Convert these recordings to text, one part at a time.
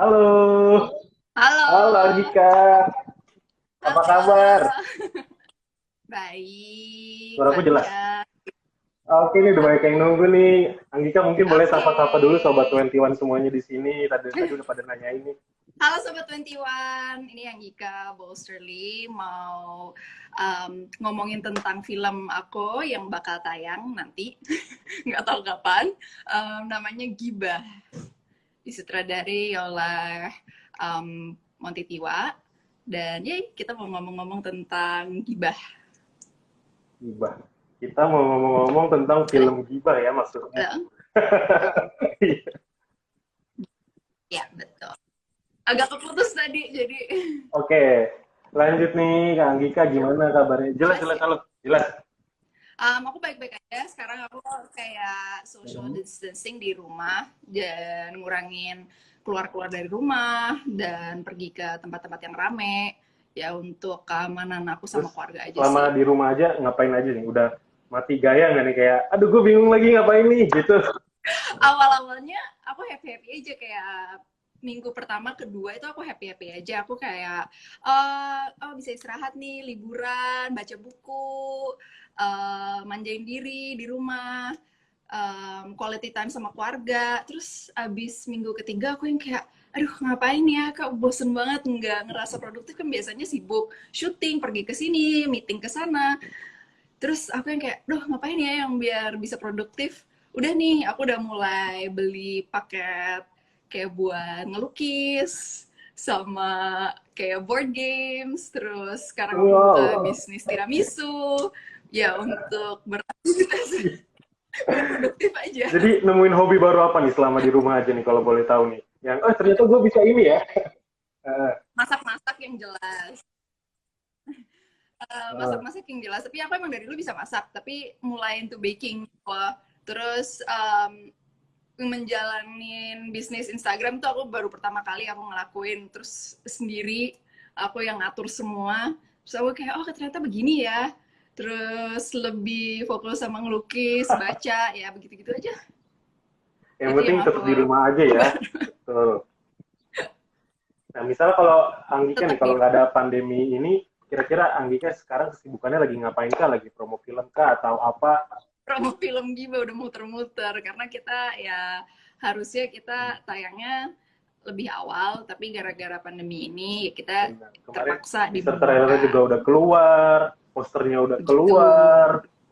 Halo, halo Halo, Gika, apa kabar? halo. Baik, Suaraku jelas. lancar. Oke, ini udah banyak yang nunggu nih. Anggika mungkin boleh Oke. sapa-sapa dulu sobat 21 semuanya di sini. Tadi udah pada nanya ini. Halo Sobat 21, ini yang Gika Bolsterly mau ngomongin tentang film aku yang bakal tayang nanti, nggak tahu kapan. Namanya Gibah, disutradari oleh Monty Tiwa. Dan ya kita mau ngomong-ngomong tentang Gibah. Gibah. Kita mau ngomong-ngomong tentang Boleh? film Gibah ya maksudnya. Eh, ya, betul. Agak keputus tadi, jadi Oke, lanjut nih Kak Anggika gimana kabarnya? Jelas, jelas jelas, ya. halo. Jelas. Aku baik-baik aja. Sekarang aku kayak social Hmm. distancing di rumah dan ngurangin keluar-keluar dari rumah dan pergi ke tempat-tempat yang rame ya untuk keamanan aku Terus sama keluarga aja selama sih. di rumah aja ngapain aja nih? Udah mati gaya nggak nih kayak, aduh gue bingung lagi ngapain nih gitu. Awal-awalnya aku happy-happy aja kayak minggu pertama, kedua itu aku happy-happy aja. Aku kayak, oh bisa istirahat nih, liburan, baca buku, manjain diri di rumah, quality time sama keluarga. Terus abis minggu ketiga aku yang kayak, aduh ngapain ya kak, bosen banget nggak ngerasa produktif. Kan biasanya sibuk syuting, pergi ke sini, meeting ke sana. Terus aku yang kayak, duh ngapain ya yang biar bisa produktif. Udah nih, aku udah mulai beli paket kayak buat ngelukis, sama kayak board games. Terus sekarang aku buka Wow. bisnis tiramisu, ya untuk beraktivitas biar produktif aja. Jadi nemuin hobi baru apa nih selama di rumah aja nih kalau boleh tahu nih? Yang oh ternyata gue bisa ini ya. Eh, Masak-masak yang jelas. eh, Masak-masak yang jelas. Tapi aku emang dari dulu bisa masak, tapi mulai into baking. Terus menjalanin bisnis Instagram tuh aku baru pertama kali aku ngelakuin terus sendiri, aku yang ngatur semua. Terus aku kayak oh ternyata begini ya, terus lebih fokus sama ngelukis, baca, ya begitu-gitu aja. yang Itu penting yang aku tetap di rumah aja ya. ubah. Betul. Nah misalnya kalau Anggika nih Tetap kalau di nggak ada pandemi ini, kira-kira Anggika sekarang kesibukannya lagi ngapain kah? Lagi promo film kah atau apa? promo film juga udah muter-muter karena kita ya harusnya kita tayangnya lebih awal, tapi gara-gara pandemi ini ya kita Benar. Kemarin terpaksa teaser trailernya dibuka juga udah keluar, posternya udah begitu. keluar,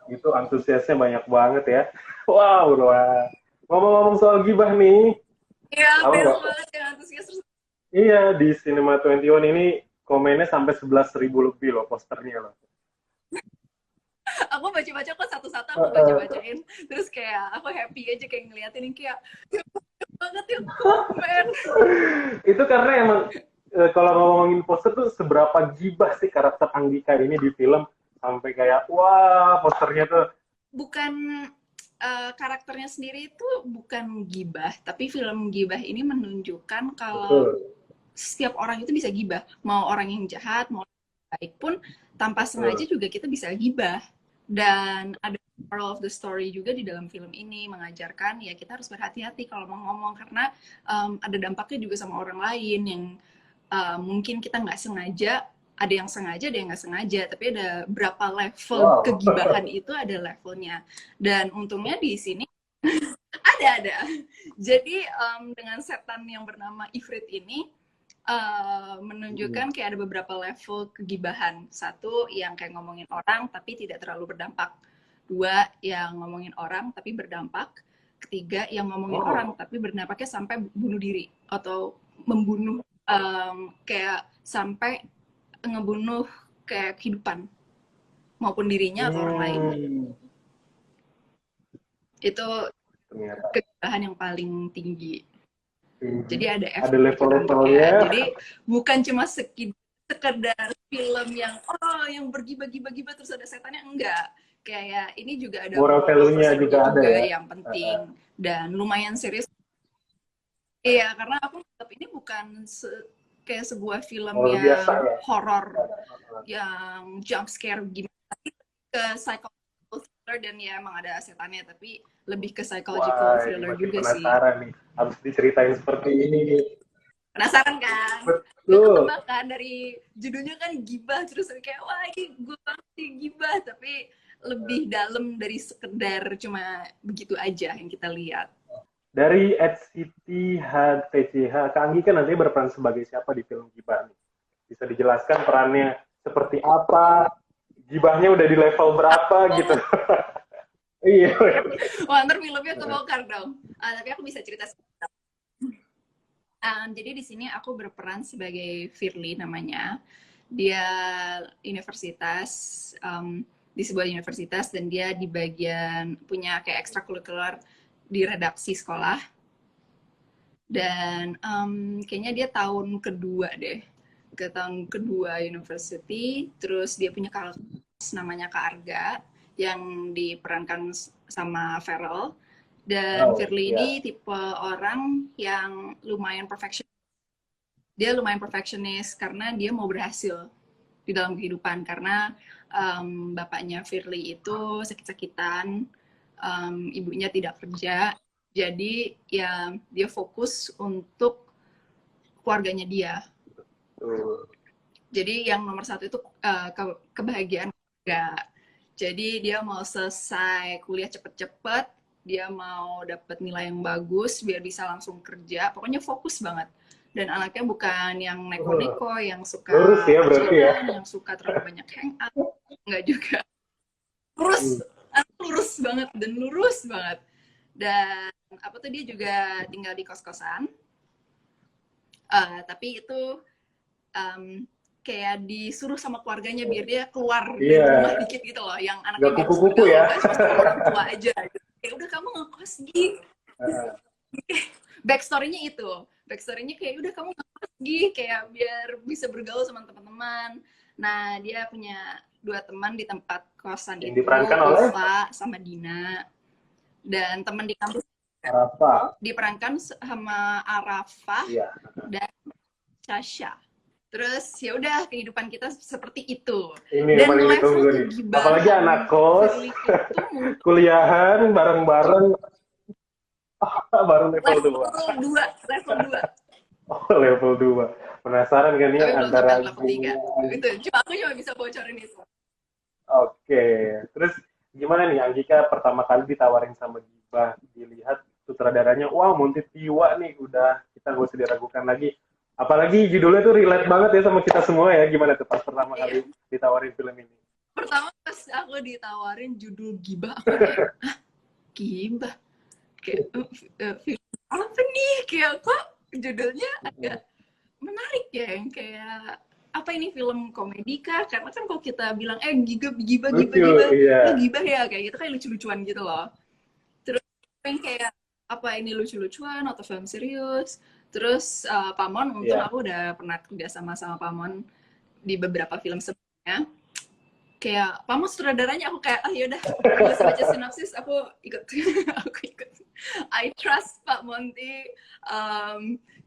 itu antusiasnya banyak banget ya. Wow, wah. Ngomong-ngomong soal gibah nih, Iya, tahu banyak nggak? banget yang antusias. Iya, di Cinema 21 ini komennya sampai 11.000 lebih loh posternya loh. Aku baca-baca kok satu-satu Eh, aku eh, baca-bacain. Terus kayak aku happy aja kayak ngeliatin yang kayak banget yang komen. itu karena emang kalau ngomongin poster tuh seberapa gibah sih karakter Anggika ini di film sampai kayak wah posternya tuh Bukan karakternya sendiri itu bukan gibah, tapi film gibah ini menunjukkan kalau betul, setiap orang itu bisa gibah. Mau orang yang jahat, mau orang yang baik pun tanpa sengaja betul. juga kita bisa gibah. Dan ada moral of the story juga di dalam film ini mengajarkan ya kita harus berhati-hati kalau mau ngomong karena ada dampaknya juga sama orang lain yang mungkin kita nggak sengaja, ada yang sengaja ada yang nggak sengaja, tapi ada berapa level Wow. kegibahan itu ada levelnya. Dan untungnya di sini ada jadi dengan setan yang bernama Ifrit ini Hmm. menunjukkan kayak ada beberapa level kegibahan. Satu yang kayak ngomongin orang tapi tidak terlalu berdampak. Dua yang ngomongin orang tapi berdampak. Ketiga yang ngomongin orang Oh. tapi berdampaknya sampai bunuh diri atau membunuh, kayak sampai ngebunuh kayak kehidupan maupun dirinya atau orang lain. Hmm. Itu Ternyata kegibahan yang paling tinggi. tinggi. Jadi ada Ada efek level-levelnya. bentuknya. Jadi bukan cuma sekedar film yang oh yang bergibah-gibah terus ada setannya, enggak. Kayak ini juga ada Moral moral of the value-nya juga story-nya ada juga ya. yang penting dan lumayan serius. Iya, karena aku anggap ini bukan kayak sebuah film Horor biasa yang ya. horor yang jump scare gimana, ke psychological thriller dan ya emang ada setannya tapi lebih ke psychological Wah, ini thriller makin juga sih. penasaran nih. Habis diceritain seperti ini nih. Penasaran kan? Gak Betul. ketebak kan dari judulnya kan gibah, terus kayak wah ini gue banget sih gibah, tapi lebih dalam dari sekedar cuma begitu aja yang kita lihat. Dari HCT HTCH, Kak Anggi kan nantinya berperan sebagai siapa di film Gibah nih? Bisa dijelaskan perannya seperti apa? Gibahnya udah di level berapa gitu? Oh, Iya. wah ntar filmnya kebongkar dong. Tapi aku bisa cerita. Jadi di sini aku berperan sebagai Firly namanya. Dia universitas di sebuah universitas dan dia di bagian punya kayak ekstrakurikuler di redaksi sekolah. Dan kayaknya dia tahun kedua deh, ke tahun kedua university. Terus dia punya kakak namanya Kak Arga yang diperankan sama Feral. Dan Oh, Firly ini ya. tipe orang yang lumayan perfectionist. Dia lumayan perfectionist karena dia mau berhasil di dalam kehidupan. Karena bapaknya Firly itu sakit-sakitan, ibunya tidak kerja. Jadi ya dia fokus untuk keluarganya dia. Tuh. Jadi yang nomor satu itu kebahagiaan keluarga. Jadi dia mau selesai kuliah cepet-cepet, dia mau dapat nilai yang bagus biar bisa langsung kerja. Pokoknya fokus banget. Dan anaknya bukan yang neko-neko, yang Lurus suka ya berarti ya. pacaran, yang suka terlalu banyak hangout. Enggak juga. Lurus, Hmm. lurus banget dan lurus banget. Dan apa tuh dia juga tinggal di kos-kosan. Tapi itu kayak disuruh sama keluarganya biar dia keluar dari rumah Iya, dikit gitu loh, yang nggak anaknya biar bisa kupu-kupu bergaul, ya. nggak cuma sama orang tua aja gitu. Kayak udah kamu ngekos Gi. Backstory-nya itu, backstory-nya kayak udah kamu ngekos Gi, kayak biar bisa bergaul sama teman-teman. Nah dia punya dua teman di tempat kosan Yang itu, diperankan oleh Ulfa sama Dina. Dan teman di kampus Rafa. diperankan sama Arafah Iya. dan Sasha. Terus ya udah kehidupan kita seperti itu. Ini yang Dan paling level ditunggu nih. Apalagi anak kegibahan kos, Firly itu mungkin kuliahan bareng-bareng, baru level 2. level 2, level 2. Oh, level 2. Penasaran kan Tapi ya belum sampai antara level 3. Itu cuma aku cuma bisa bocorin itu. Oke, terus gimana nih Anggika pertama kali ditawarin sama Giba, dilihat sutradaranya, wah Monty Tiwa nih, udah kita gak usah diragukan lagi. Apalagi judulnya tuh relate banget ya sama kita semua ya, gimana tuh pas pertama Iya. kali ditawarin film ini? Pertama pas aku ditawarin judul Gibah, aku kayak, hah? Gibah? Kayak, film apa nih? Kayak kok judulnya agak menarik ya, yang kayak apa ini film komedi kah? Karena kan kalau kita bilang gibah gibah gibah Lucu, gibah, iya. gibah ya kayak gitu kayak lucu-lucuan gitu loh. Terus yang kayak apa ini lucu-lucuan atau film serius? Terus Pamon, untung Iya. aku udah pernah kerja sama Pamon di beberapa film sebelumnya. Kayak Pamon sutradaranya, aku kayak yaudah bisa baca sinopsis, aku ikut. Aku ikut. I trust Pak Monty.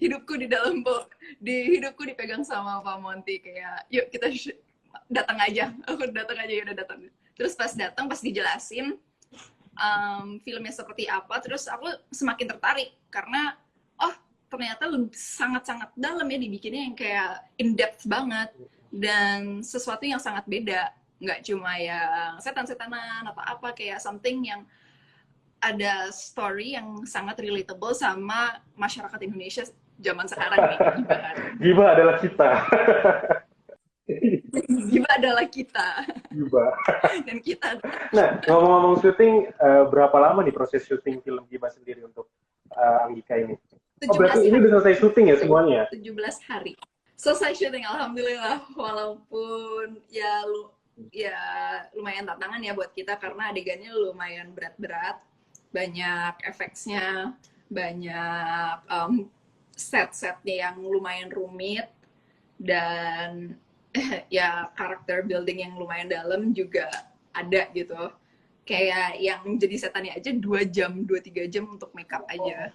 Hidupku di dalam hidupku dipegang sama Pak Monty, kayak yuk kita datang aja. Aku datang aja, ya udah datang. Terus pas datang, pas dijelasin filmnya seperti apa, terus aku semakin tertarik karena oh ternyata sangat-sangat dalam ya dibikinnya, yang kayak in depth banget dan sesuatu yang sangat beda, nggak cuma yang setan-setanan atau apa, kayak something yang ada story yang sangat relatable sama masyarakat Indonesia zaman sekarang nih. Giba adalah kita. Giba adalah kita Giba. dan kita Nah, ngomong-ngomong syuting, berapa lama nih proses syuting film Giba sendiri untuk Anggika ini? Oh, 17 berarti ini hari udah selesai syuting ya semuanya? 17 hari selesai syuting, alhamdulillah. Walaupun ya lumayan tantangan ya buat kita karena adegannya lumayan berat-berat, banyak efeknya, banyak set-setnya yang lumayan rumit, dan ya karakter building yang lumayan dalam juga ada gitu. Kayak yang jadi setannya aja 2 jam, 2-3 jam untuk makeup aja.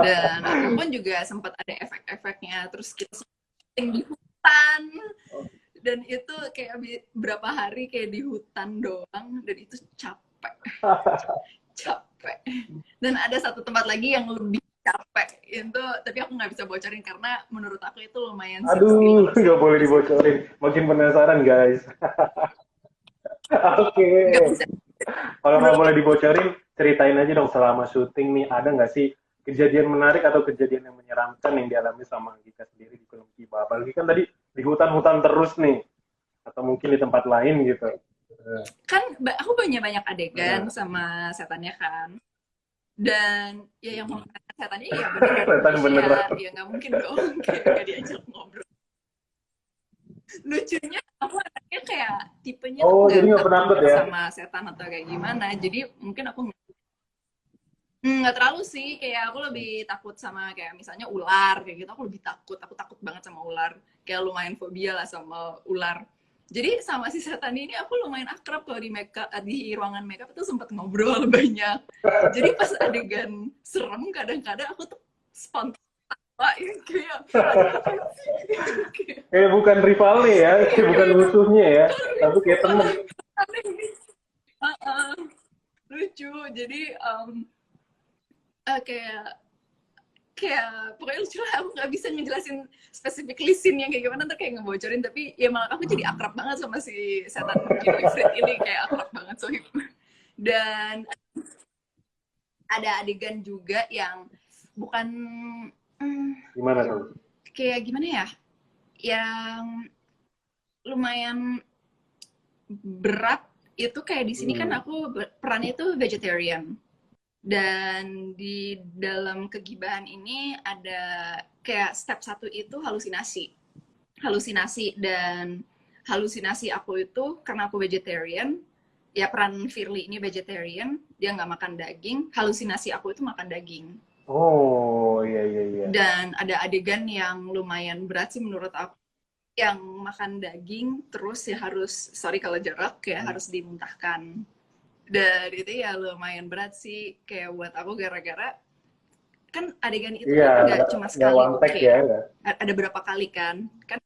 Dan aku pun juga sempat ada efek-efeknya. Terus kita syuting di hutan, dan itu kayak berapa hari kayak di hutan doang, dan itu capek. Dan ada satu tempat lagi yang lebih capek itu, tapi aku nggak bisa bocorin karena menurut aku itu lumayan Aduh, sexy nggak sih. boleh dibocorin. Makin penasaran, guys. Oke. Nggak bisa. Kalau nggak Menurut boleh aku dibocorin, ceritain aja dong selama syuting nih, ada nggak sih kejadian menarik atau kejadian yang menyeramkan yang dialami sama Gika sendiri di film Kiba? Apalagi kan tadi di hutan-hutan terus nih, atau mungkin di tempat lain gitu. kan aku banyak adegan Nah, sama setannya kan. Dan ya yang menggunakan setannya ya beneran setan manusia, beneran. ya nggak mungkin dong kayak nggak diajak ngobrol. Lucunya aku anaknya kayak tipenya tuh Oh, nggak jadi nggak penakut takut ya? sama setan atau kayak gimana, jadi mungkin aku nggak terlalu sih, kayak aku lebih takut sama kayak misalnya ular kayak gitu, aku lebih takut, aku takut banget sama ular, kayak lumayan fobia lah sama ular. Jadi sama si setan ini aku lumayan akrab kalau di makeup, di ruangan makeup itu sempat ngobrol banyak. Jadi pas adegan serem kadang-kadang aku tuh spontan yang kayak aduh apa sih. Kayak bukan rivalnya ya, kayak bukan Kayak musuhnya ya, tapi lucu kayak temen. banget, aneh nih. Lucu, jadi kayak kayak pokoknya lucu lah, aku nggak bisa ngejelasin spesifik scene yang kayak gimana, ntar kayak ngebocorin, tapi ya malah aku jadi akrab banget sama si setan Gino Ifrit ini, kayak akrab banget sohib. Dan ada adegan juga yang bukan hmm, Gimana tuh? kayak gimana ya, yang lumayan berat, itu kayak di sini kan Hmm. aku perannya itu vegetarian. Dan di dalam kegibahan ini ada kayak step satu itu halusinasi. Halusinasi, dan halusinasi aku itu karena aku vegetarian, ya peran Firly ini vegetarian, dia nggak makan daging, halusinasi aku itu makan daging. Oh, iya iya iya. Dan ada adegan yang lumayan berat sih menurut aku, yang makan daging terus ya harus, sorry kalau jorok, ya harus dimuntahkan. Dan itu ya lumayan berat sih kayak buat aku, gara-gara kan adegan itu Iya, kan nggak cuma nggak sekali, one take oke, ya, nggak? ada berapa kali kan kan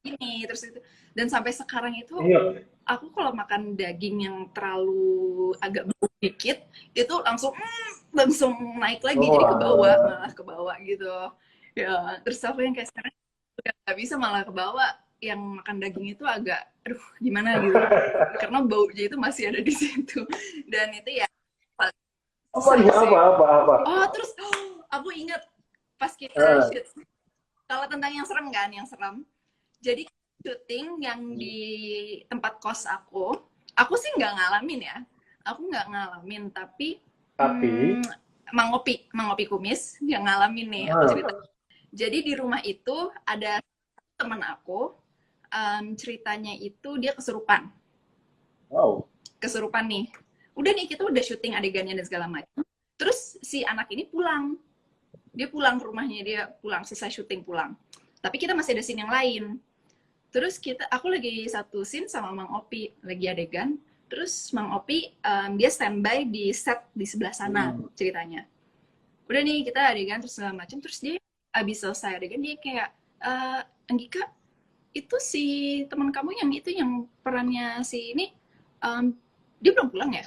ini terus itu. Dan sampai sekarang itu Iya. aku kalau makan daging yang terlalu agak bau dikit itu langsung langsung naik lagi, Oh, jadi ke bawah, alah. malah ke bawah gitu ya. Terus aku yang kayak sekarang udah nggak bisa, malah ke bawah, yang makan daging itu agak aduh gimana gitu, karena baunya itu masih ada di situ. Dan itu ya Apa susah nih? sih. Apa? Oh terus aku ingat pas kita Ah, shoot, kalau tentang yang serem kan, yang serem, jadi syuting yang di tempat kos aku sih nggak ngalamin ya, aku nggak ngalamin, tapi tapi, Mang Opi Kumis yang ngalamin nih, aku cerita. ah, Jadi di rumah itu ada teman aku, ceritanya itu dia kesurupan, wow. kesurupan nih. Udah nih kita udah syuting adegannya dan segala macam. Terus si anak ini pulang, dia pulang ke rumahnya, dia pulang selesai syuting pulang. Tapi kita masih ada scene yang lain. Terus aku lagi satu scene sama Mang Opi, lagi adegan. Terus Mang Opi dia standby di set di sebelah sana Hmm. ceritanya. Udah nih kita adegan terus segala macam. Terus dia abis selesai adegan dia kayak, Anggika, itu si teman kamu yang itu yang perannya si ini, dia belum pulang ya?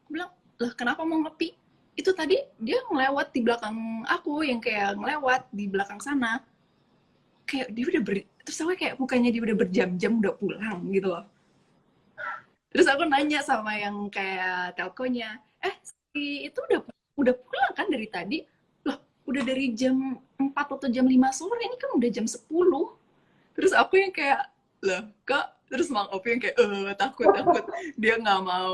Aku bilang, lah kenapa mau ngopi? Itu tadi dia ngelewat di belakang aku, yang kayak ngelewat di belakang sana. Kayak dia udah terus aku kayak bukannya dia udah berjam-jam udah pulang gitu loh. Terus aku nanya sama yang kayak telkonya, si itu udah pulang kan dari tadi? Loh, udah dari jam 4 atau jam 5 sore, ini kan udah jam 10. Terus aku yang kayak, lah kak, terus Mang Opi yang kayak takut dia nggak mau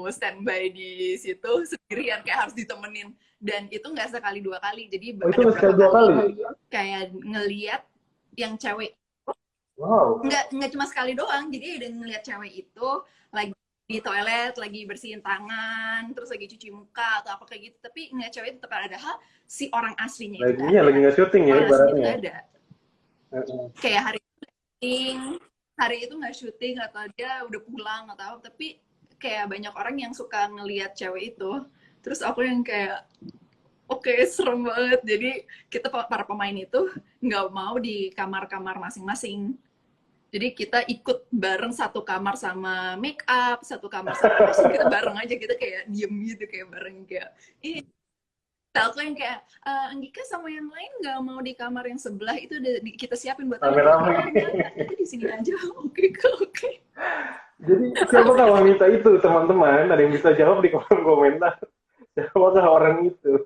standby di situ sendirian, kayak harus ditemenin. Dan itu nggak sekali dua kali, jadi Oh, itu ada sekali beberapa dua kali kali? kayak ngeliat yang cewek, Wow. nggak cuma sekali doang, jadi udah ngeliat cewek itu lagi di toilet, lagi bersihin tangan, terus lagi cuci muka atau apa kayak gitu, tapi ngeliat cewek itu tetap ada. Hal si orang aslinya itu nggak Laginya ada, lagi nggak syuting ya, orang aslinya itu ibaratnya ya. nggak ada. Heeh. Kayak hari itu nggak syuting atau dia udah pulang atau apa, tapi kayak banyak orang yang suka ngelihat cewek itu. Terus aku yang kayak oke, serem banget. Jadi kita para pemain itu nggak mau di kamar-kamar masing-masing. Jadi kita ikut bareng satu kamar sama make up, satu kamar sama kostum, kita bareng aja, kita kayak diem gitu, kayak bareng, kayak Aku yang kayak, Anggika sama yang lain nggak mau di kamar yang sebelah itu udah kita siapin buat anak. Rame-rame. Enggak, kita di sini aja. Oke, kok, oke. Jadi siapakah wanita itu, teman-teman? Ada yang bisa jawab di kolom komentar. Siapakah orang itu?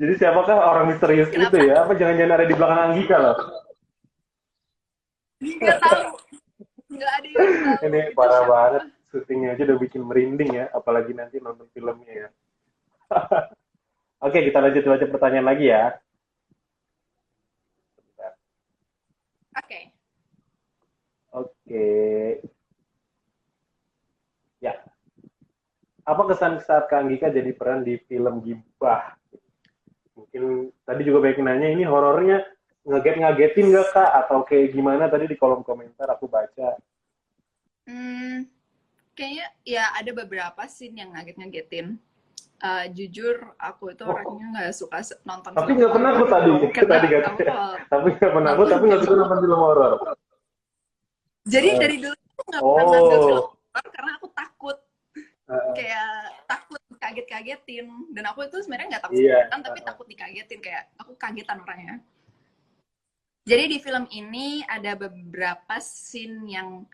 Jadi siapakah orang misterius itu Kenapa? ya? Apa jangan-jangan ada di belakang Anggika loh? Nggak tahu. Nggak ada yang tahu Ini itu parah siapa. banget. Syutingnya aja udah bikin merinding ya. Apalagi nanti nonton filmnya ya. Oke, kita lanjut baca pertanyaan lagi ya. Oke. Oke. Ya. Apa kesan saat Kak Anggika jadi peran di film Gibah? Mungkin tadi juga banyak yang nanya, ini horornya ngagetin nggak Kak? Atau kayak gimana tadi di kolom komentar aku baca. Hmm, kayaknya ya ada beberapa scene yang ngaget-ngagetin. Jujur aku itu Oh, orangnya nggak suka nonton tapi film nggak horor penakut tadi. karena Tadi aku katanya. kalau Tapi nggak penakut, nonton tapi nggak film suka nonton film horor. jadi dari dulu aku nggak pernah ngambil film Oh, horor karena aku takut, kayak takut kaget-kagetin, dan aku itu sebenarnya nggak takut iya. setan tapi takut dikagetin, kayak aku kagetan orangnya. Jadi di film ini ada beberapa scene yang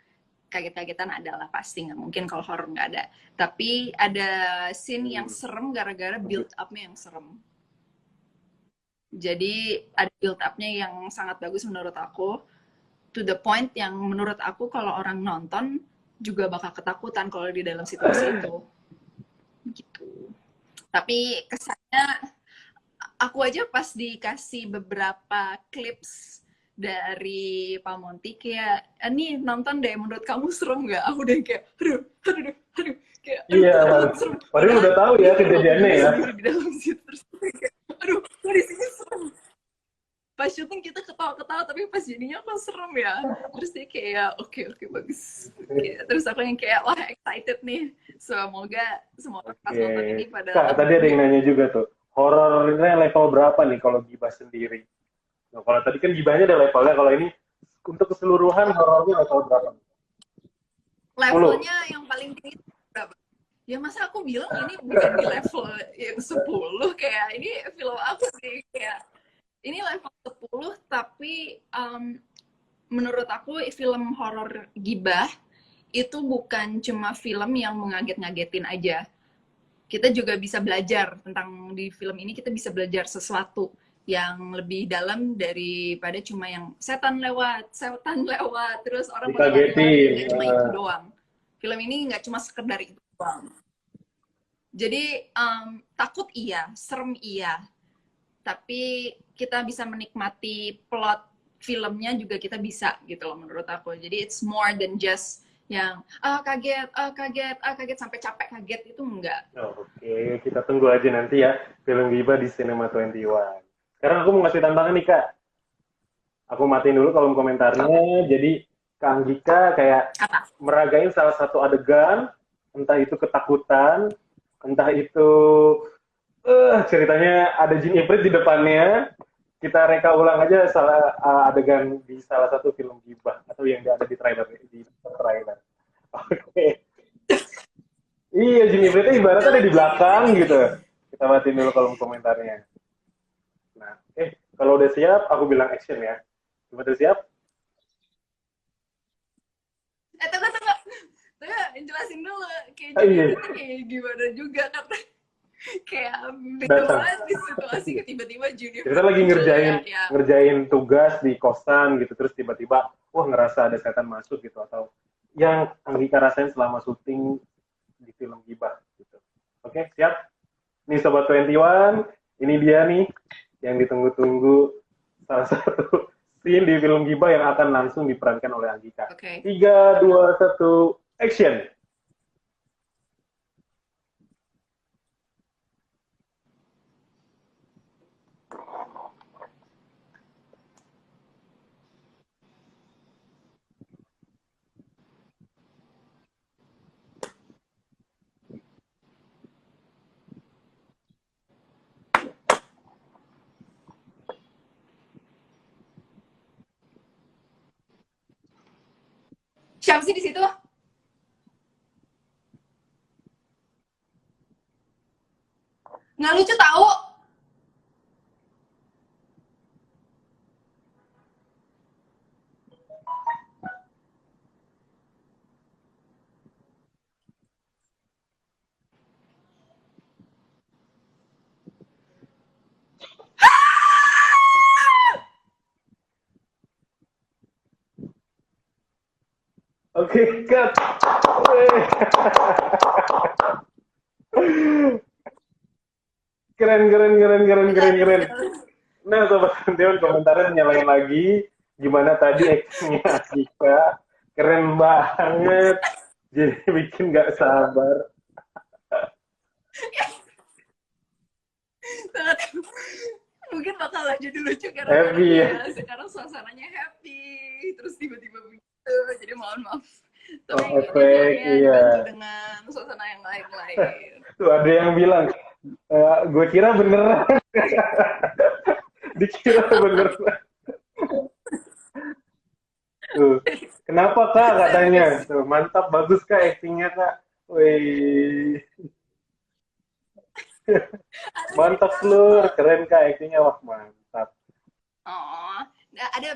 kaget-kagetan, adalah pasti, nggak mungkin kalau horor nggak ada. Tapi ada scene yang serem gara-gara build up-nya yang serem. Jadi ada build up-nya yang sangat bagus menurut aku. To the point yang menurut aku kalau orang nonton juga bakal ketakutan kalau di dalam situasi itu. Gitu. Tapi kesannya aku aja pas dikasih beberapa clips dari Pak Monty kayak, nih nonton deh, menurut kamu serem nggak? Aku udah kayak, aduh, kayak, Iya, takut serem. padahal udah tahu ya Kalau aku kejadiannya ya. sendiri di dalam situ terus kayak, aduh, kok di sini serem. Pas syuting kita ketawa-ketawa tapi pas jadinya kok serem ya. Terus dia kayak, oke, bagus. Terus aku yang kayak, wah excited nih. Semoga semua orang pas Oke. nonton ini pada Kak, tadi ada yang nanya juga tuh. Horornya level berapa nih kalau Gibah sendiri? Nah, kalau tadi kan Gibahnya ada levelnya, kalau ini untuk keseluruhan horornya level berapa? 10. levelnya yang paling tinggi berapa? Ya masa aku bilang ini bukan di level yang 10, kayak ini film aku sih, kayak ini level 10, tapi menurut aku film horor Gibah itu bukan cuma film yang mengaget-ngagetin aja. Kita juga bisa belajar tentang, di film ini kita bisa belajar sesuatu yang lebih dalam daripada cuma yang setan lewat, terus orang pada lari-lari, Dikagetin. nggak cuma itu doang. Film ini nggak cuma sekedar itu doang. Jadi takut iya, serem iya, tapi kita bisa menikmati plot filmnya juga, kita bisa gitu loh menurut aku. Jadi it's more than just yang kaget sampai capek kaget, itu enggak. Oh, oke, kita tunggu aja nanti ya film Gibah di Cinema 21. Sekarang aku mau ngasih tantangan nih Kak. Aku matiin dulu kolom komentarnya. Jadi Kak Anggika kayak Apa? meragain salah satu adegan, entah itu ketakutan, entah itu ceritanya ada jin ifrit di depannya. Kita reka ulang aja salah adegan di salah satu film Gibah atau yang ada di trailer. Oke. Iya, jin ifritnya ibaratnya ada di belakang gitu. Kita matiin dulu kolom komentarnya. Nah, kalau udah siap, aku bilang action ya. Coba udah siap? Tunggu. Jelasin dulu. Kayak Ah, jadi iya, itu kayak gimana juga, karena kayak beda datang. banget di situasi tiba-tiba Junior Kita lagi muncul ngerjain ya. ngerjain tugas di kosan gitu, terus tiba-tiba, wah ngerasa ada setan masuk gitu, atau yang Anggika rasain selama syuting di film Gibah gitu. Oke, siap? Nih Sobat 21, ini dia nih yang ditunggu-tunggu salah satu scene di film Gibah yang akan langsung diperankan oleh Anggika. Oke. 3, 2, 1, action! Siapa sih di situ? Oke, cut. Keren, keren, keren, keren, keren, Harus keren. harus. Nah, Sobat Santiwan komentarnya nyalain lagi. Gimana tadi actingnya Agika? Keren banget. Jadi bikin nggak sabar. Sangat mungkin bakal jadi lucu gara-gara Happy ya. kayak sekarang suasananya happy terus tiba-tiba begitu, jadi mohon maaf Oh, tapi ini efek, filmnya iya. dibantu dengan suasana yang lain-lain. Tuh ada yang bilang, gue kira beneran. Dikira beneran. Tuh. Kenapa kak katanya? Serius. Tuh, mantap, bagus kak actingnya kak. Wih, mantap Lur, keren kak actingnya, wah mantap. Oh, nah, ada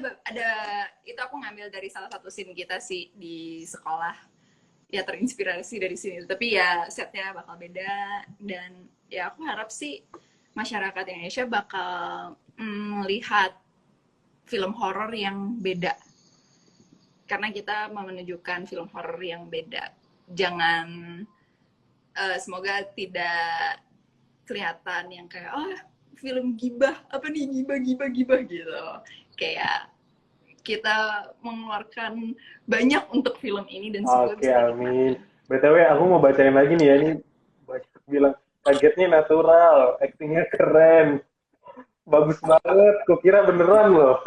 itu aku ngambil dari salah satu scene kita sih di sekolah, ya terinspirasi dari sini tapi ya setnya bakal beda dan ya aku harap sih masyarakat Indonesia bakal melihat film horor yang beda karena kita mau menunjukkan film horor yang beda. Jangan semoga tidak kelihatan yang kayak film gibah apa nih gibah gibah gibah gitu. Kayak kita mengeluarkan banyak untuk film ini dan semoga Oke, bisa amin. dinikmati. BTW aku mau bacain lagi nih ya, ini banyak bilang kagetnya natural, actingnya keren, bagus banget, kukira beneran loh.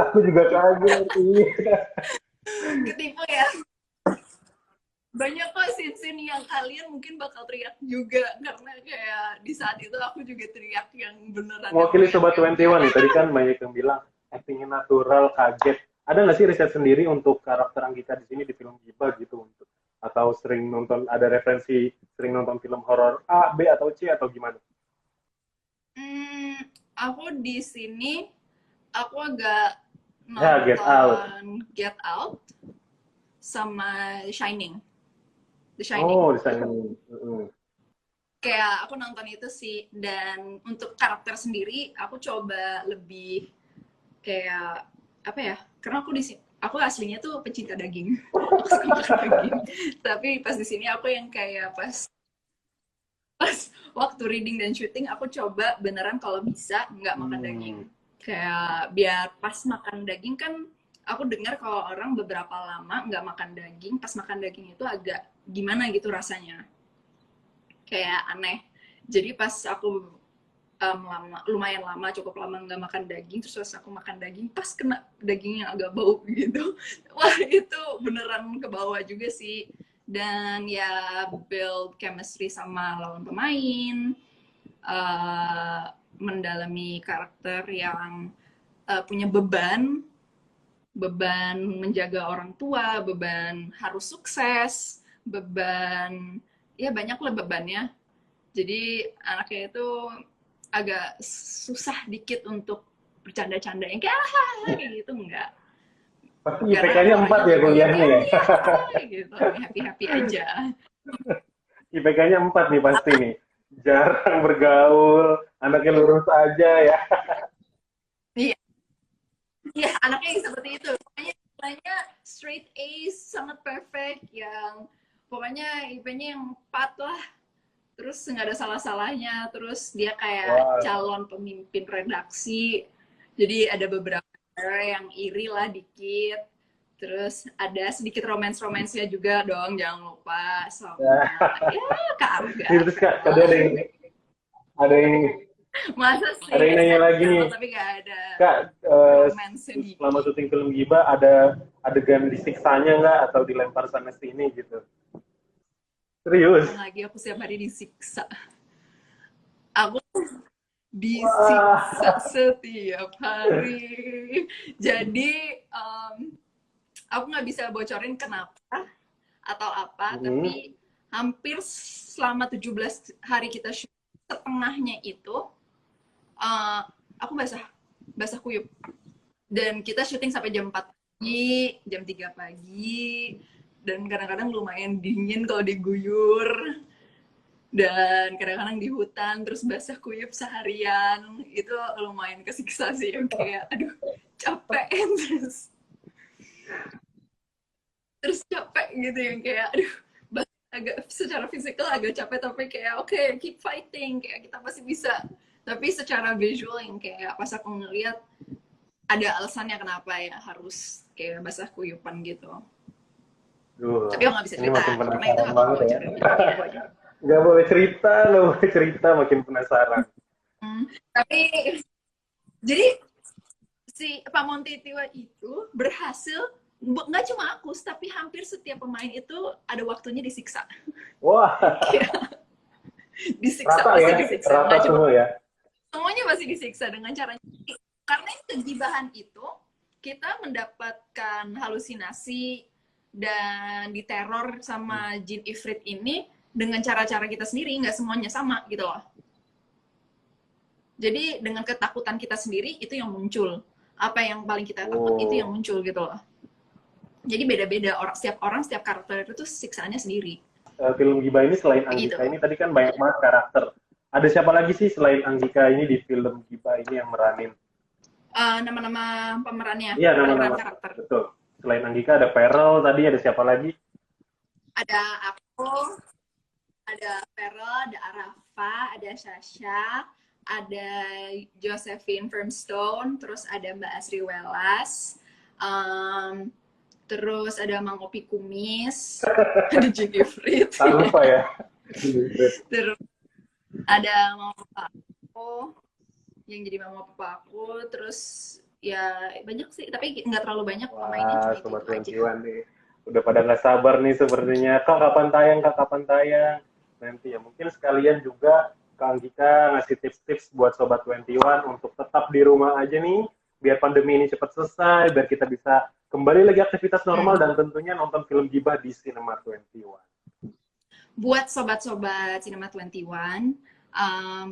Aku juga kaget. Iya. Ketipu ya. Banyak kok scene-scene yang kalian mungkin bakal teriak juga karena kayak di saat itu aku juga teriak yang beneran yang Mewakili Sobat yang kayak 21 nih, tadi kan banyak yang bilang actingnya natural, kaget. Ada nggak sih riset sendiri untuk karakter Anggika di sini di film Giba gitu untuk atau sering nonton ada referensi sering nonton film horor A, B atau C atau gimana? hmm, aku di sini aku agak Ya, Get Out. nonton Get Out sama Shining. The Shining. Oh, di sana. Mm-mm. Kayak aku nonton itu sih dan untuk karakter sendiri aku coba lebih kayak apa ya? Karena aku di sini aku aslinya tuh pecinta daging. Aku suka makan daging. Tapi pas di sini aku yang kayak pas waktu reading dan syuting aku coba beneran kalau bisa nggak makan daging. Hmm. Kayak biar pas makan daging kan aku dengar kalau orang beberapa lama nggak makan daging, pas makan daging itu agak gimana gitu rasanya. Kayak aneh. Jadi pas aku lumayan lama, cukup lama nggak makan daging, terus pas aku makan daging, pas kena daging yang agak bau gitu. Wah itu beneran ke bawah juga sih. Dan ya build chemistry sama lawan pemain, mendalami karakter yang punya beban menjaga orang tua, beban harus sukses, beban ya banyak lah bebannya. Jadi anaknya itu agak susah dikit untuk bercanda-canda yang kayak gitu enggak. Pasti Karena aku IPK-nya 4 orangnya ya memang yang kuliahnya ya. gitu, happy-happy aja. IPK-nya 4 nih pasti nih. Jarang bergaul, anaknya lurus aja ya. Iya, iya anaknya yang seperti itu. Pokoknya straight A's sangat perfect yang pokoknya IP-nya yang 4 lah. Terus nggak ada salah-salahnya. Terus dia kayak Wah, calon pemimpin redaksi. Jadi ada beberapa yang iri lah dikit. Terus ada sedikit romance-romansnya juga dong, jangan lupa ya. sama ya Kak Arga. Ini terus Kak, tadi ada yang Masa ada sih yang nanya lagi nih. circle tapi gak ada Kak, romance-nya di selama syuting film Giba ada adegan disiksanya nggak atau dilempar sana sini gitu? Serius? lagi aku setiap hari disiksa. Aku Wah. disiksa setiap hari. Jadi aku nggak bisa bocorin kenapa atau apa, Hmm. tapi hampir selama 17 hari kita syuting, setengahnya itu aku basah kuyup. Dan kita syuting sampai jam 4 pagi, jam 3 pagi, dan kadang-kadang lumayan dingin kalau diguyur. Dan kadang-kadang di hutan terus basah kuyup seharian itu lumayan kesiksa sih kayak aduh capek terus terus capek gitu yang kayak aduh agak secara fisikal agak capek tapi kayak oke keep fighting kayak kita pasti bisa tapi secara visual yang kayak pas aku ngeliat ada alasannya kenapa ya harus kayak basah kuyupan gitu Duh, tapi aku nggak bisa ini cerita makin karena itu penasaran aku banget ya. bocorin aja. Nggak boleh cerita, nggak boleh cerita, makin penasaran. Tapi jadi si Pak Montetiwa itu berhasil nggak cuma aku tapi hampir setiap pemain itu ada waktunya disiksa. Wah, Disiksa rata pasti ya, disiksa rata nggak cuma semua ya. semuanya pasti disiksa dengan caranya karena kegibahan itu kita mendapatkan halusinasi dan diteror sama jin ifrit ini dengan cara-cara kita sendiri nggak semuanya sama gitu loh jadi dengan ketakutan kita sendiri itu yang muncul apa yang paling kita takut itu yang muncul gitu loh jadi beda-beda orang setiap karakter itu siksaannya sendiri Film Giba ini selain begitu. Anggika ini tadi kan banyak banget karakter. Ada siapa lagi sih selain Anggika ini di film Giba ini yang meranin? Nama-nama pemerannya Iya, pemeran nama-nama. karakter Betul. Selain Anggika ada Feral tadi, ada siapa lagi? ada aku ada Vero, ada Arafa, ada Sasha, ada Josephine Firmstone, terus ada Mbak Asri Welas, um, terus ada Mang Opi Kumis, ada Jigi Frit, Tak lupa ya. terus ada Mama Papa aku, yang jadi Mama Papa aku, terus ya banyak sih, tapi nggak terlalu banyak pemainnya Wah, cuma itu Sobat aja. 21 nih. Udah pada nggak sabar nih sepertinya. Kak, kapan tayang? Kak, kapan tayang? Nanti ya, mungkin sekalian juga Kak Anggika ngasih tips-tips buat Sobat 21 untuk tetap di rumah aja nih, biar pandemi ini cepat selesai, biar kita bisa kembali lagi aktivitas normal dan tentunya nonton film Gibah di Cinema 21. Buat sobat-sobat Cinema 21,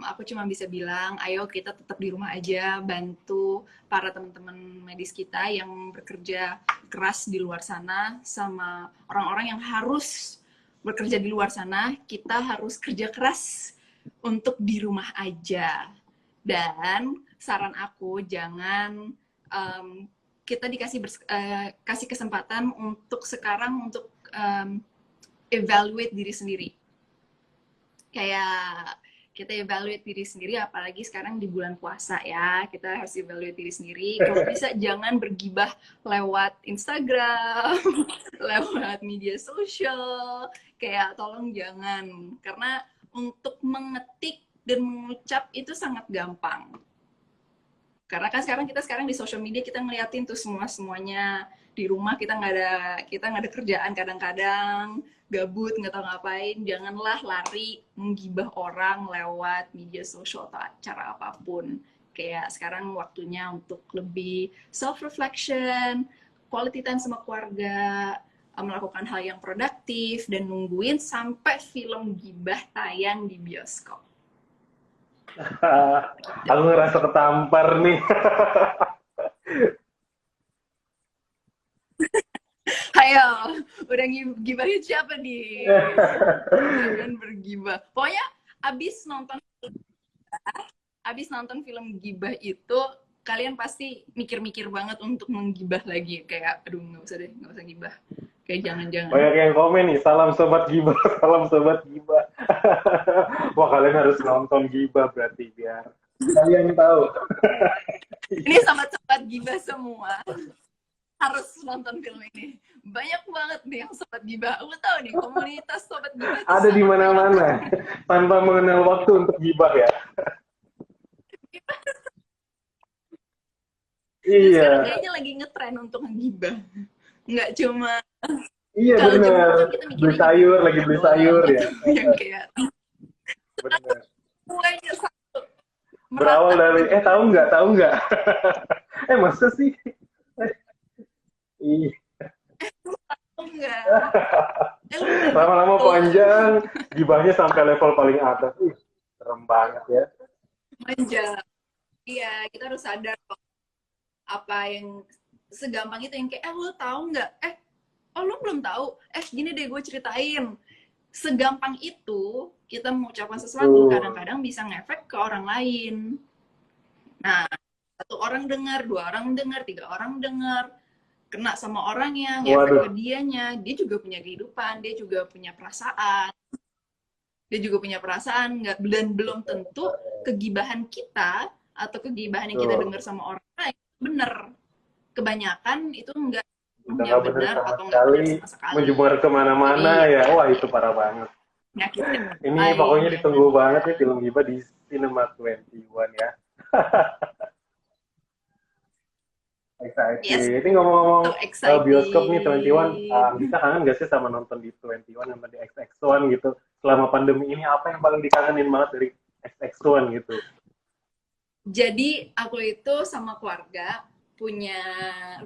aku cuma bisa bilang, ayo kita tetap di rumah aja, bantu para teman-teman medis kita yang bekerja keras di luar sana, sama orang-orang yang harus bekerja di luar sana, kita harus kerja keras untuk di rumah aja. Dan saran aku, jangan kita kasih kesempatan untuk sekarang untuk evaluate diri sendiri. Kayak kita evaluate diri sendiri, apalagi sekarang di bulan puasa ya, kita harus evaluate diri sendiri. Kalau bisa jangan bergibah lewat Instagram, lewat media sosial, kayak tolong jangan. Karena untuk mengetik dan mengucap itu sangat gampang. Karena kan sekarang di social media kita ngeliatin tuh semuanya di rumah kita nggak ada kerjaan kadang-kadang gabut nggak tahu ngapain janganlah lari menggibah orang lewat media sosial atau cara apapun kayak sekarang waktunya untuk lebih self reflection quality time sama keluarga melakukan hal yang produktif dan nungguin sampai film gibah tayang di bioskop. Aku ngerasa ketampar nih. Ayo, udah gibahin siapa nih? Jangan bergibah. Pokoknya abis nonton film gibah itu, kalian pasti mikir-mikir banget untuk menggibah lagi. Kayak, aduh nggak usah deh, nggak usah gibah. Kayak jangan-jangan. Banyak yang komen nih, salam Sobat Gibah, salam Sobat Gibah. Wah, kalian harus nonton Gibah berarti biar kalian tahu. Ini sobat-sobat gibah semua harus nonton film ini. Banyak banget nih yang sobat gibah. Aku tahu nih komunitas sobat gibah ada di mana-mana tanpa mengenal waktu untuk gibah ya. Iya. Sekarang kayaknya lagi ngetren untuk ngegibah. Nggak cuma Iya benar. Beli sayur, lagi beli sayur ya. Yang kayak benar. kuenya satu. Berawal dari tahu nggak? Masa sih? Iya. Enggak. Lama-lama panjang, gibahnya sampai level paling atas. Serem banget ya. Manja. Iya, kita harus sadar apa yang segampang itu yang kayak lo tahu nggak? Lo belum tahu? Gini deh gue ceritain. Segampang itu kita mengucapkan sesuatu kadang-kadang bisa ngefek ke orang lain. Nah, satu orang dengar, dua orang dengar, tiga orang dengar. kena sama orangnya, ngefek ke Waduh. dianya, dia juga punya kehidupan, dia juga punya perasaan, nggak, dan belum tentu kegibahan kita atau kegibahan yang kita dengar Betul. sama orang lain bener. Kebanyakan itu Udah nggak nggak bener benar sama atau nggak benar sekali, sama sekali. menyebar Jadi kemana-mana ya ya. Wah, itu parah banget. nyakitin Ini lain pokoknya ya kan ditunggu banget nih Kak. film Giba di Cinema 21 ya. Yes, Excited. Ini ngomong-ngomong so bioskop nih 21, exciting. Kita kangen gak sih sama nonton di 21 yang di XX1 gitu? Selama pandemi ini apa yang paling dikangenin banget dari XX1 gitu? Jadi aku itu sama keluarga punya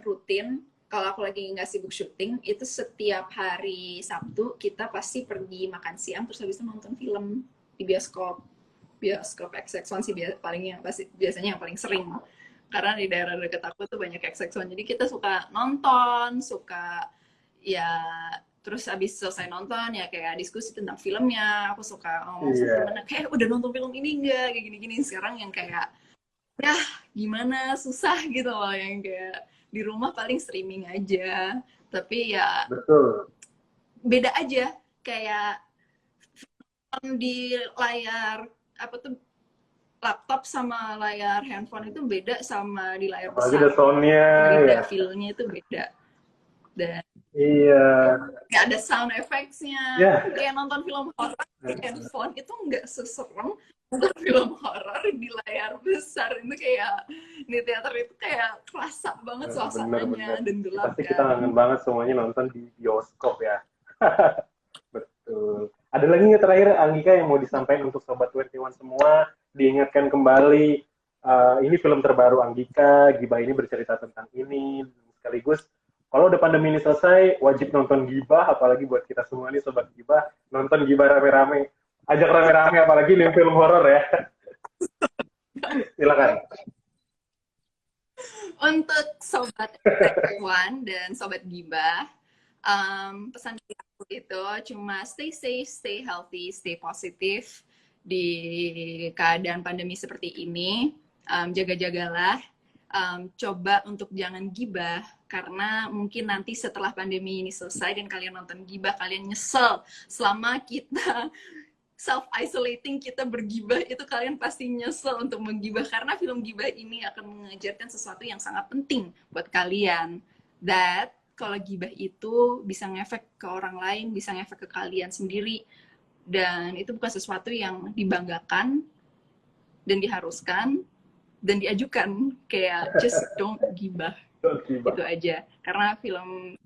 rutin, kalau aku lagi nggak sibuk syuting, itu setiap hari Sabtu kita pasti pergi makan siang terus habis itu nonton film di bioskop. Bioskop XX1 sih paling yang pasti biasanya yang paling sering. Karena di daerah dekat aku tuh banyak XX1. Jadi kita suka nonton, suka ya terus abis selesai nonton ya kayak diskusi tentang filmnya. Aku suka ngomong sama Iya, temennya kayak udah nonton film ini enggak kayak gini-gini. Sekarang yang kayak ya gimana susah gitu loh yang kayak di rumah paling streaming aja tapi ya betul. beda aja kayak di layar apa tuh laptop sama layar handphone itu beda sama di layar Apalagi ada besar soundnya itu ya. beda feelnya itu beda dan Iya. nggak ada sound effects-nya Ya. kayak nonton film horor di handphone itu nggak seserem nonton film horor di layar besar itu kayak di teater itu kayak kerasa banget Bener-bener. suasananya dan Ya, gelap pasti kita kan. kangen banget semuanya nonton di bioskop ya. Betul. Ada lagi nggak terakhir Anggika yang mau disampaikan untuk Sobat 21 semua? Diingatkan kembali, ini film terbaru Anggika, Giba ini bercerita tentang ini, sekaligus kalau udah pandemi ini selesai, wajib nonton Giba, apalagi buat kita semua nih Sobat Giba, nonton Giba rame-rame. Ajak rame-rame, apalagi di film horor ya. Silakan. Untuk sobat One dan sobat Gibah, pesan dari aku itu cuma stay safe, stay healthy, stay positif di keadaan pandemi seperti ini. Jaga-jagalah, coba untuk jangan gibah karena mungkin nanti setelah pandemi ini selesai dan kalian nonton gibah, kalian nyesel selama kita self isolating kita bergibah itu kalian pasti nyesel untuk menggibah karena film gibah ini akan mengajarkan sesuatu yang sangat penting buat kalian that kalau gibah itu bisa ngefek ke orang lain bisa ngefek ke kalian sendiri dan itu bukan sesuatu yang dibanggakan dan diharuskan dan diajukan kayak just don't gibah Giba. itu aja karena film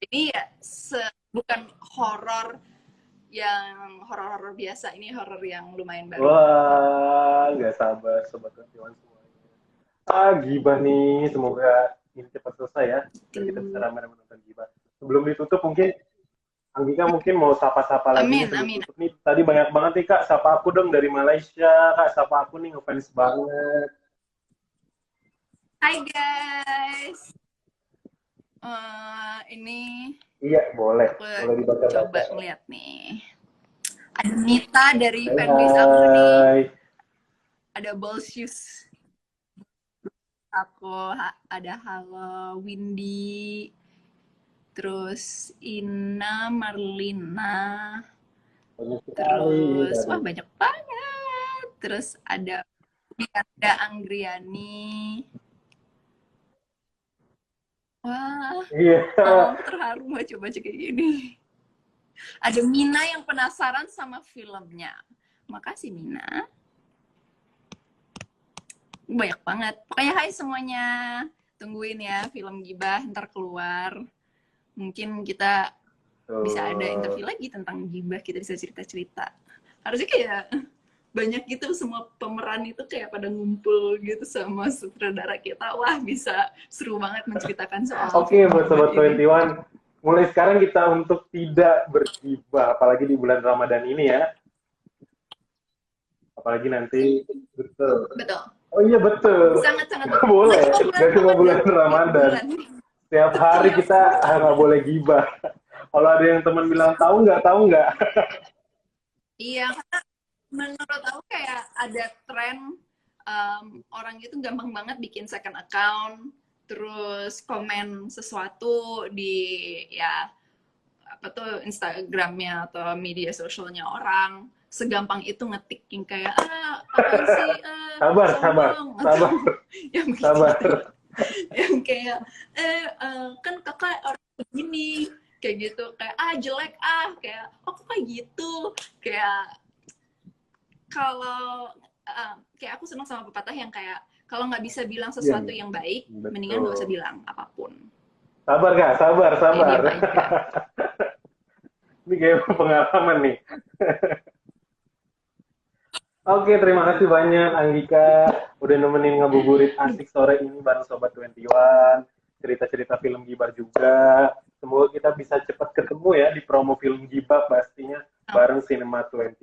ini ya bukan horor yang horor-horor biasa ini horor yang lumayan baru. Wah, nggak sabar Sobat 21 semuanya. Gibah nih, semoga ini cepat selesai ya, biar kita bisa Gitu. ramai-ramai nonton Gibah. Sebelum ditutup mungkin Anggika mungkin mau sapa-sapa lagi nih Amin, sebelum amin. tutup nih. Tadi banyak banget nih Kak, sapa aku dong dari Malaysia. Kak, sapa aku nih ngefans banget. Hai guys. Ini Iya, boleh. aku Boleh dibaca-baca. coba ngeliat nih. Ada Nita dari Hai fanbase aku nih. hai. Ada Bolsius aku. Ada Halo Windy. Terus Ina Marlina. Banyak sekali ini Terus tadi. wah banyak banget. Terus ada Anggriani. Wah, Iya. aku terharu baca-baca kayak gini. Ada Mina yang penasaran sama filmnya. Makasih Mina. Banyak banget. Pokoknya hai semuanya. Tungguin ya film Gibah ntar keluar. Mungkin kita bisa ada interview Tuh. lagi tentang Gibah. Kita bisa cerita-cerita. Harusnya kayak banyak gitu semua pemeran itu kayak pada ngumpul gitu sama sutradara kita. Wah bisa seru banget menceritakan soal Oke, film buat Gibah Sobat ini. 21, mulai sekarang kita untuk tidak bergibah, apalagi di bulan Ramadan ini ya. Apalagi nanti, betul. Betul. Oh iya betul, Sangat-sangat nggak betul. boleh, Lagi mau bulan nggak cuma Ramadan bulan tiap Ramadan. bulan. Setiap hari Tiap kita bulan. nggak boleh gibah. Kalau ada yang teman bilang tahu nggak, Iya, karena menurut aku kayak ada tren orang itu gampang banget bikin second account terus komen sesuatu di ya apa tuh Instagramnya atau media sosialnya orang, segampang itu ngetik yang kayak apaan sih Sabar, sabar, sombong atau sabar, yang begitu sabar. yang kayak kan kakak orang begini kayak gitu, kayak jelek kayak kok kayak gitu, kayak kalau kayak aku senang sama pepatah yang kayak kalau nggak bisa bilang Iya, sesuatu nih. yang baik, mendingan nggak usah Betul. bilang apapun. Sabar Kak, sabar, Kayak sabar. diam aja. Ini kayak pengalaman nih. Oke, terima kasih banyak Anggika udah nemenin ngabuburit asik sore ini bareng Sobat 21. Cerita-cerita film Gibar juga. Semoga kita bisa cepat ketemu ya di promo film Gibar pastinya bareng Cinema 21.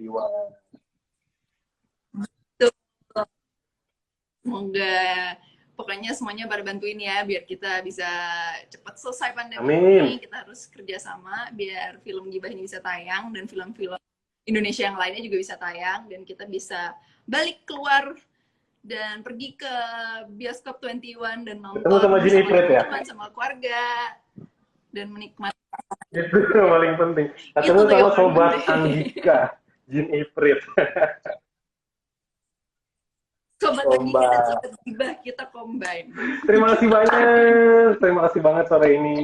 Semoga pokoknya semuanya pada bantuin ya biar kita bisa cepat selesai pandemi Amin. ini. Kita harus kerjasama biar film Gibah ini bisa tayang dan film-film Indonesia yang lainnya juga bisa tayang dan kita bisa balik keluar dan pergi ke bioskop 21 dan nonton Ketemu sama Jin Ifrit ya? teman sama keluarga dan menikmati. Itu yang paling penting. Ketemu Itu tuh sama yang paling Sobat penting. Anggika, Jin Ifrit. Sobat Anggika dan Sobat Gibah kita combine. Terima kasih banyak. Terima kasih banget sore ini.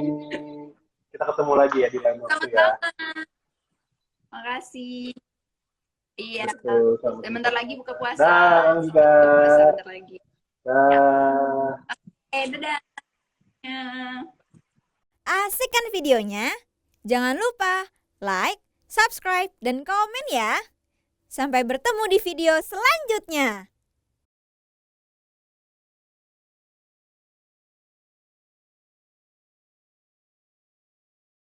Kita ketemu lagi ya di lain waktu ya. Sama-sama. Makasih. Iya. Betul, Dan bentar lagi buka puasa. Dah, Selamat buka puasa bentar lagi. Dah. Dadah. Ya. Asik kan videonya? Jangan lupa like, subscribe, dan komen ya. Sampai bertemu di video selanjutnya.